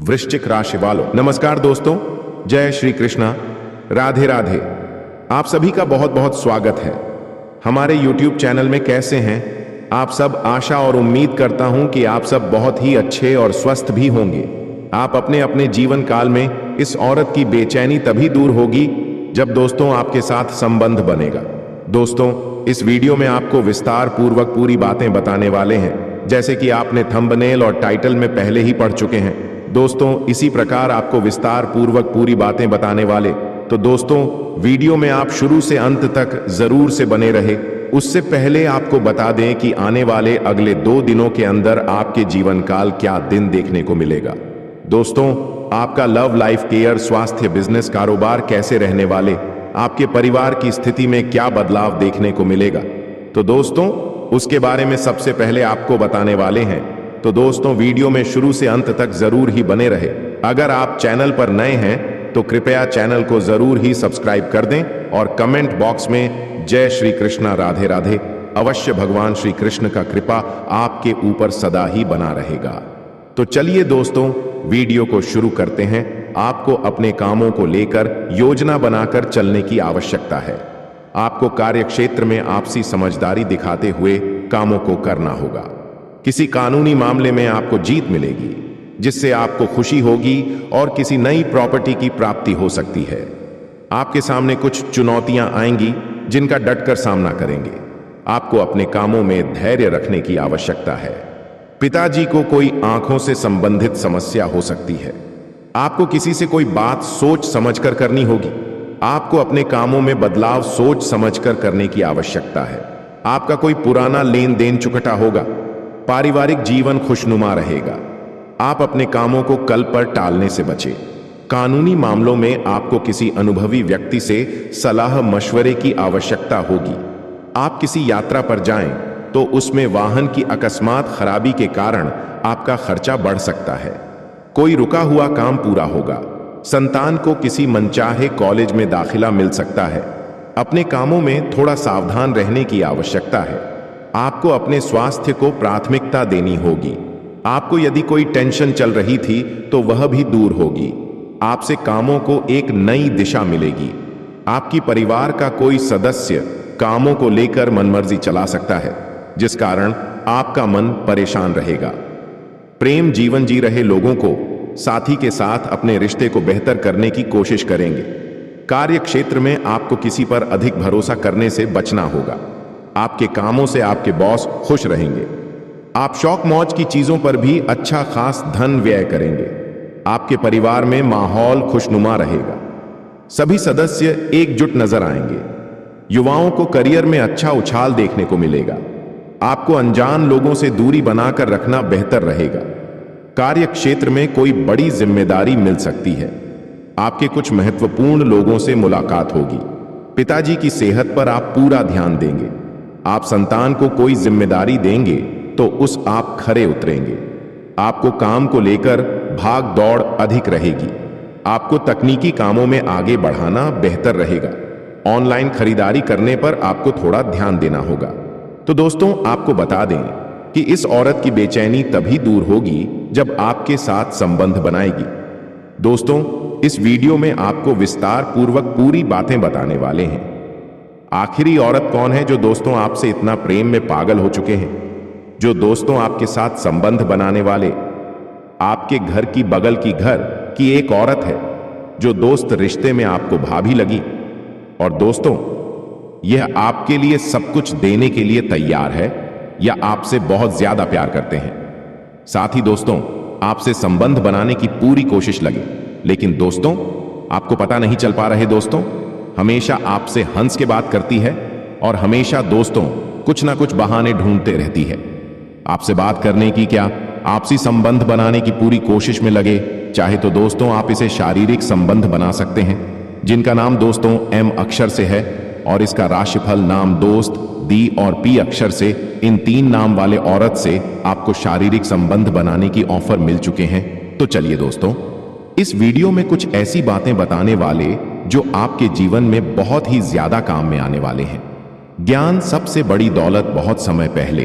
वृश्चिक राशि वालों, नमस्कार दोस्तों। जय श्री कृष्णा, राधे राधे। आप सभी का बहुत बहुत स्वागत है हमारे YouTube चैनल में। कैसे हैं आप सब? आशा और उम्मीद करता हूं कि आप सब बहुत ही अच्छे और स्वस्थ भी होंगे। आप अपने अपने जीवन काल में इस औरत की बेचैनी तभी दूर होगी जब दोस्तों आपके साथ संबंध बनेगा। दोस्तों, इस वीडियो में आपको विस्तार पूर्वक पूरी बातें बताने वाले हैं, जैसे कि आपने थंबनेल और टाइटल में पहले ही पढ़ चुके हैं। दोस्तों, इसी प्रकार आपको विस्तार पूर्वक पूरी बातें बताने वाले, तो दोस्तों वीडियो में आप शुरू से अंत तक जरूर से बने रहे। उससे पहले आपको बता दें कि आने वाले अगले 2 दिनों के अंदर आपके जीवन काल क्या दिन देखने को मिलेगा। दोस्तों, आपका लव लाइफ, केयर, स्वास्थ्य, बिजनेस, कारोबार कैसे रहने वाले, आपके परिवार की स्थिति में क्या बदलाव देखने को मिलेगा, तो दोस्तों उसके बारे में सबसे पहले आपको बताने वाले हैं। तो दोस्तों वीडियो में शुरू से अंत तक जरूर ही बने रहे। अगर आप चैनल पर नए हैं तो कृपया चैनल को जरूर ही सब्सक्राइब कर दें और कमेंट बॉक्स में जय श्री कृष्णा, राधे राधे अवश्य। भगवान श्री कृष्ण का कृपा आपके ऊपर सदा ही बना रहेगा। तो चलिए दोस्तों वीडियो को शुरू करते हैं। आपको अपने कामों को लेकर योजना बनाकर चलने की आवश्यकता है। आपको कार्यक्षेत्र में आपसी समझदारी दिखाते हुए कामों को करना होगा। किसी कानूनी मामले में आपको जीत मिलेगी, जिससे आपको खुशी होगी और किसी नई प्रॉपर्टी की प्राप्ति हो सकती है। आपके सामने कुछ चुनौतियां आएंगी जिनका डटकर सामना करेंगे। आपको अपने कामों में धैर्य रखने की आवश्यकता है। पिताजी को कोई आंखों से संबंधित समस्या हो सकती है। आपको किसी से कोई बात सोच समझकर करनी होगी। आपको अपने कामों में बदलाव सोच समझकर करने की आवश्यकता है। आपका कोई पुराना लेन देन चुकता होगा। पारिवारिक जीवन खुशनुमा रहेगा। आप अपने कामों को कल पर टालने से बचें। कानूनी मामलों में आपको किसी अनुभवी व्यक्ति से सलाह मशवरे की आवश्यकता होगी। आप किसी यात्रा पर जाएं तो उसमें वाहन की अकस्मात खराबी के कारण आपका खर्चा बढ़ सकता है। कोई रुका हुआ काम पूरा होगा। संतान को किसी मनचाहे कॉलेज में दाखिला मिल सकता है। अपने कामों में थोड़ा सावधान रहने की आवश्यकता है। आपको अपने स्वास्थ्य को प्राथमिकता देनी होगी। आपको यदि कोई टेंशन चल रही थी तो वह भी दूर होगी। आपसे कामों को एक नई दिशा मिलेगी। आपकी परिवार का कोई सदस्य कामों को लेकर मनमर्जी चला सकता है, जिस कारण आपका मन परेशान रहेगा। प्रेम जीवन जी रहे लोगों को साथी के साथ अपने रिश्ते को बेहतर करने की कोशिश करेंगे। कार्य क्षेत्र में आपको किसी पर अधिक भरोसा करने से बचना होगा। आपके कामों से आपके बॉस खुश रहेंगे। आप शौक मौज की चीजों पर भी अच्छा खास धन व्यय करेंगे। आपके परिवार में माहौल खुशनुमा रहेगा। सभी सदस्य एकजुट नजर आएंगे। युवाओं को करियर में अच्छा उछाल देखने को मिलेगा। आपको अनजान लोगों से दूरी बनाकर रखना बेहतर रहेगा। कार्य क्षेत्र में कोई बड़ी जिम्मेदारी मिल सकती है। आपके कुछ महत्वपूर्ण लोगों से मुलाकात होगी। पिताजी की सेहत पर आप पूरा ध्यान देंगे। आप संतान को कोई जिम्मेदारी देंगे तो उस आप खरे उतरेंगे। आपको काम को लेकर भाग दौड़ अधिक रहेगी। आपको तकनीकी कामों में आगे बढ़ाना बेहतर रहेगा। ऑनलाइन खरीदारी करने पर आपको थोड़ा ध्यान देना होगा। तो दोस्तों आपको बता दें कि इस औरत की बेचैनी तभी दूर होगी जब आपके साथ संबंध बनाएगी। दोस्तों, इस वीडियो में आपको विस्तार पूर्वक पूरी बातें बताने वाले हैं। आखिरी औरत कौन है जो दोस्तों आपसे इतना प्रेम में पागल हो चुके हैं, जो दोस्तों आपके साथ संबंध बनाने वाले? आपके घर की बगल की घर की एक औरत है जो दोस्त रिश्ते में आपको भाभी लगी। और दोस्तों, यह आपके लिए सब कुछ देने के लिए तैयार है या आपसे बहुत ज्यादा प्यार करते हैं। साथ ही दोस्तों आपसे संबंध बनाने की पूरी कोशिश लगे, लेकिन दोस्तों आपको पता नहीं चल पा रहे। दोस्तों हमेशा आपसे हंस के बात करती है और हमेशा दोस्तों कुछ ना कुछ बहाने ढूंढते रहती है। आपसे बात करने की क्या, आपसी संबंध बनाने की पूरी कोशिश में लगे। चाहे तो दोस्तों आप इसे शारीरिक संबंध बना सकते हैं, जिनका नाम दोस्तों एम अक्षर से है, और इसका राशिफल नाम दोस्त दी और पी अक्षर से। इन 3 नाम वाले औरत से आपको शारीरिक संबंध बनाने की ऑफर मिल चुके हैं। तो चलिए दोस्तों इस वीडियो में कुछ ऐसी बातें बताने वाले जो आपके जीवन में बहुत ही ज्यादा काम में आने वाले हैं। ज्ञान सबसे बड़ी दौलत। बहुत समय पहले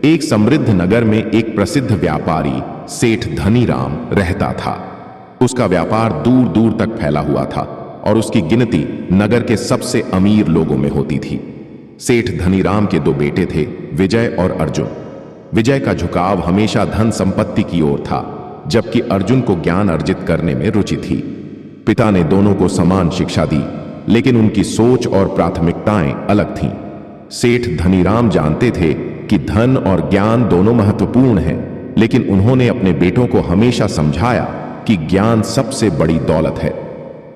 एक समृद्ध नगर में एक प्रसिद्ध व्यापारी सेठ धनीराम रहता था। उसका व्यापार दूर दूर तक फैला हुआ था और उसकी गिनती नगर के सबसे अमीर लोगों में होती थी। सेठ धनीराम के दो बेटे थे, विजय और अर्जुन। विजय का झुकाव हमेशा धन संपत्ति की ओर था, जबकि अर्जुन को ज्ञान अर्जित करने में रुचि थी। पिता ने दोनों को समान शिक्षा दी, लेकिन उनकी सोच और प्राथमिकताएं अलग थीं। सेठ धनीराम जानते थे कि धन और ज्ञान दोनों महत्वपूर्ण हैं, लेकिन उन्होंने अपने बेटों को हमेशा समझाया कि ज्ञान सबसे बड़ी दौलत है।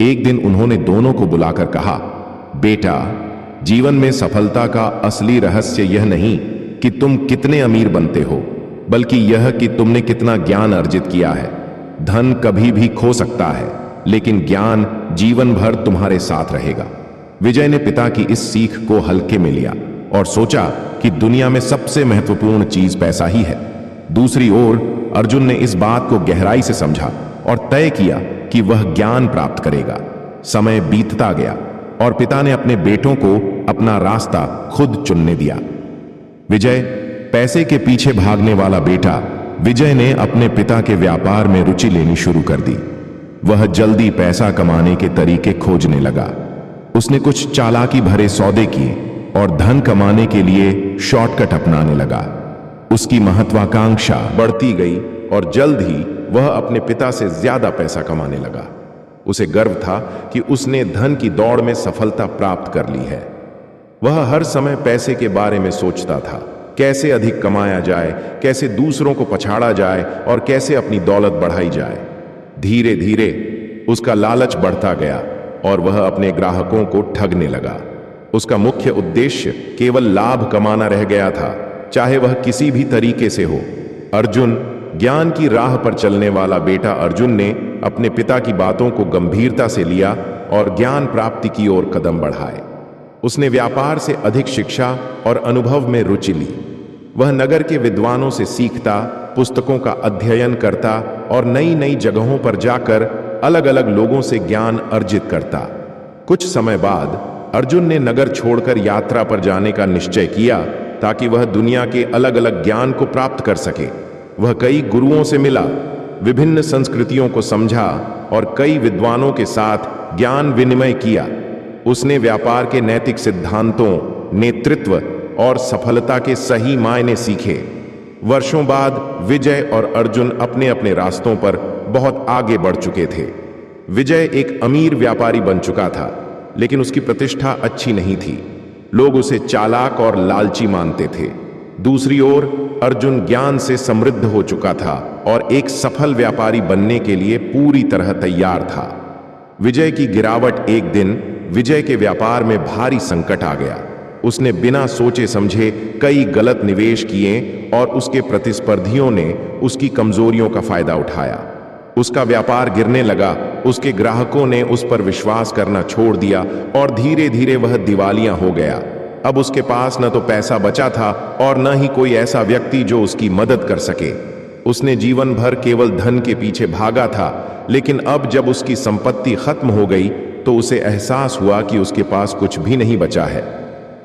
एक दिन उन्होंने दोनों को बुलाकर कहा, बेटा, जीवन में सफलता का असली रहस्य यह नहीं कि तुम कितने अमीर बनते हो, बल्कि यह कि तुमने कितना ज्ञान अर्जित किया है। धन कभी भी खो सकता है, लेकिन ज्ञान जीवन भर तुम्हारे साथ रहेगा। विजय ने पिता की इस सीख को हल्के में लिया और सोचा कि दुनिया में सबसे महत्वपूर्ण चीज पैसा ही है। दूसरी ओर अर्जुन ने इस बात को गहराई से समझा और तय किया कि वह ज्ञान प्राप्त करेगा। समय बीतता गया और पिता ने अपने बेटों को अपना रास्ता खुद चुनने दिया। विजय, पैसे के पीछे भागने वाला बेटा, विजय ने अपने पिता के व्यापार में रुचि लेनी शुरू कर दी। वह जल्दी पैसा कमाने के तरीके खोजने लगा। उसने कुछ चालाकी भरे सौदे किए और धन कमाने के लिए शॉर्टकट अपनाने लगा। उसकी महत्वाकांक्षा बढ़ती गई और जल्द ही वह अपने पिता से ज्यादा पैसा कमाने लगा। उसे गर्व था कि उसने धन की दौड़ में सफलता प्राप्त कर ली है। वह हर समय पैसे के बारे में सोचता था, कैसे अधिक कमाया जाए, कैसे दूसरों को पछाड़ा जाए और कैसे अपनी दौलत बढ़ाई जाए। धीरे धीरे उसका लालच बढ़ता गया और वह अपने ग्राहकों को ठगने लगा। उसका मुख्य उद्देश्य केवल लाभ कमाना रह गया था, चाहे वह किसी भी तरीके से हो। अर्जुन, ज्ञान की राह पर चलने वाला बेटा अर्जुन ने अपने पिता की बातों को गंभीरता से लिया और ज्ञान प्राप्ति की ओर कदम बढ़ाए। उसने व्यापार से अधिक शिक्षा और अनुभव में रुचि ली। वह नगर के विद्वानों से सीखता, पुस्तकों का अध्ययन करता और नई नई जगहों पर जाकर अलग अलग लोगों से ज्ञान अर्जित करता। कुछ समय बाद अर्जुन ने नगर छोड़कर यात्रा पर जाने का निश्चय किया ताकि वह दुनिया के अलग अलग ज्ञान को प्राप्त कर सके। वह कई गुरुओं से मिला, विभिन्न संस्कृतियों को समझा और कई विद्वानों के साथ ज्ञान विनिमय किया। उसने व्यापार के नैतिक सिद्धांतों, नेतृत्व और सफलता के सही मायने सीखे। वर्षों बाद विजय और अर्जुन अपने अपने रास्तों पर बहुत आगे बढ़ चुके थे। विजय एक अमीर व्यापारी बन चुका था, लेकिन उसकी प्रतिष्ठा अच्छी नहीं थी। लोग उसे चालाक और लालची मानते थे। दूसरी ओर अर्जुन ज्ञान से समृद्ध हो चुका था और एक सफल व्यापारी बनने के लिए पूरी तरह तैयार था। विजय की गिरावट एक दिन विजय के व्यापार में भारी संकट आ गया। उसने बिना सोचे समझे कई गलत निवेश किए और उसके प्रतिस्पर्धियों ने उसकी कमजोरियों का फायदा उठाया। उसका व्यापार गिरने लगा, उसके ग्राहकों ने उस पर विश्वास करना छोड़ दिया और धीरे धीरे वह दिवालिया हो गया। अब उसके पास न तो पैसा बचा था और न ही कोई ऐसा व्यक्ति जो उसकी मदद कर सके। उसने जीवन भर केवल धन के पीछे भागा था, लेकिन अब जब उसकी संपत्ति खत्म हो गई तो उसे एहसास हुआ कि उसके पास कुछ भी नहीं बचा है।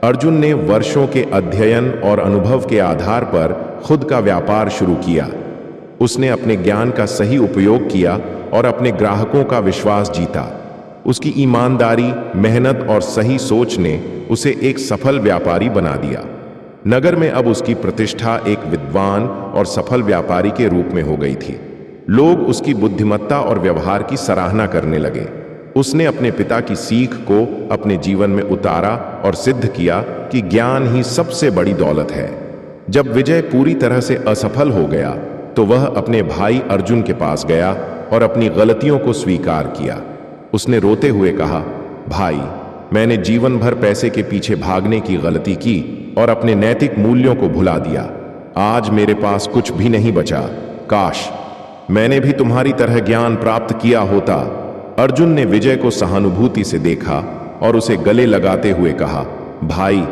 अर्जुन ने वर्षों के अध्ययन और अनुभव के आधार पर खुद का व्यापार शुरू किया। उसने अपने ज्ञान का सही उपयोग किया और अपने ग्राहकों का विश्वास जीता। उसकी ईमानदारी, मेहनत और सही सोच ने उसे एक सफल व्यापारी बना दिया। नगर में अब उसकी प्रतिष्ठा एक विद्वान और सफल व्यापारी के रूप में हो गई थी। लोग उसकी बुद्धिमत्ता और व्यवहार की सराहना करने लगे। उसने अपने पिता की सीख को अपने जीवन में उतारा और सिद्ध किया कि ज्ञान ही सबसे बड़ी दौलत है। जब विजय पूरी तरह से असफल हो गया तो वह अपने भाई अर्जुन के पास गया और अपनी गलतियों को स्वीकार किया। उसने रोते हुए कहा, भाई, मैंने जीवन भर पैसे के पीछे भागने की गलती की और अपने नैतिक मूल्यों को भुला दिया। आज मेरे पास कुछ भी नहीं बचा। काश मैंने भी तुम्हारी तरह ज्ञान प्राप्त किया होता। अर्जुन ने विजय को सहानुभूति से देखा और उसे गले लगाते हुए कहा, भाई,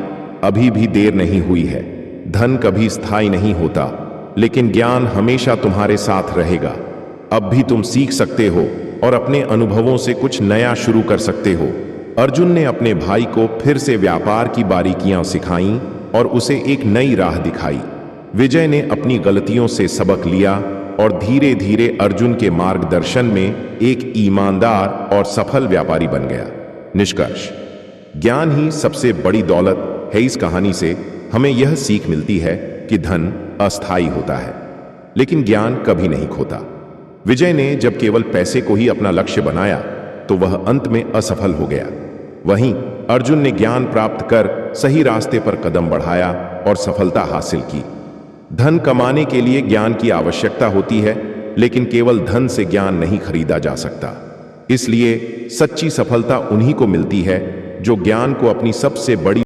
अभी भी देर नहीं हुई है। धन कभी स्थायी नहीं होता, लेकिन ज्ञान हमेशा तुम्हारे साथ रहेगा। अब भी तुम सीख सकते हो और अपने अनुभवों से कुछ नया शुरू कर सकते हो। अर्जुन ने अपने भाई को फिर से व्यापार की बारीकियां सिखाईं और उसे एक नई राह दिखाई। विजय ने अपनी गलतियों से सबक लिया और धीरे धीरे अर्जुन के मार्गदर्शन में एक ईमानदार और सफल व्यापारी बन गया। निष्कर्ष, ज्ञान ही सबसे बड़ी दौलत है। इस कहानी से हमें यह सीख मिलती है कि धन अस्थायी होता है, लेकिन ज्ञान कभी नहीं खोता। विजय ने जब केवल पैसे को ही अपना लक्ष्य बनाया तो वह अंत में असफल हो गया। वहीं अर्जुन ने ज्ञान प्राप्त कर सही रास्ते पर कदम बढ़ाया और सफलता हासिल की। धन कमाने के लिए ज्ञान की आवश्यकता होती है, लेकिन केवल धन से ज्ञान नहीं खरीदा जा सकता। इसलिए सच्ची सफलता उन्हीं को मिलती है जो ज्ञान को अपनी सबसे बड़ी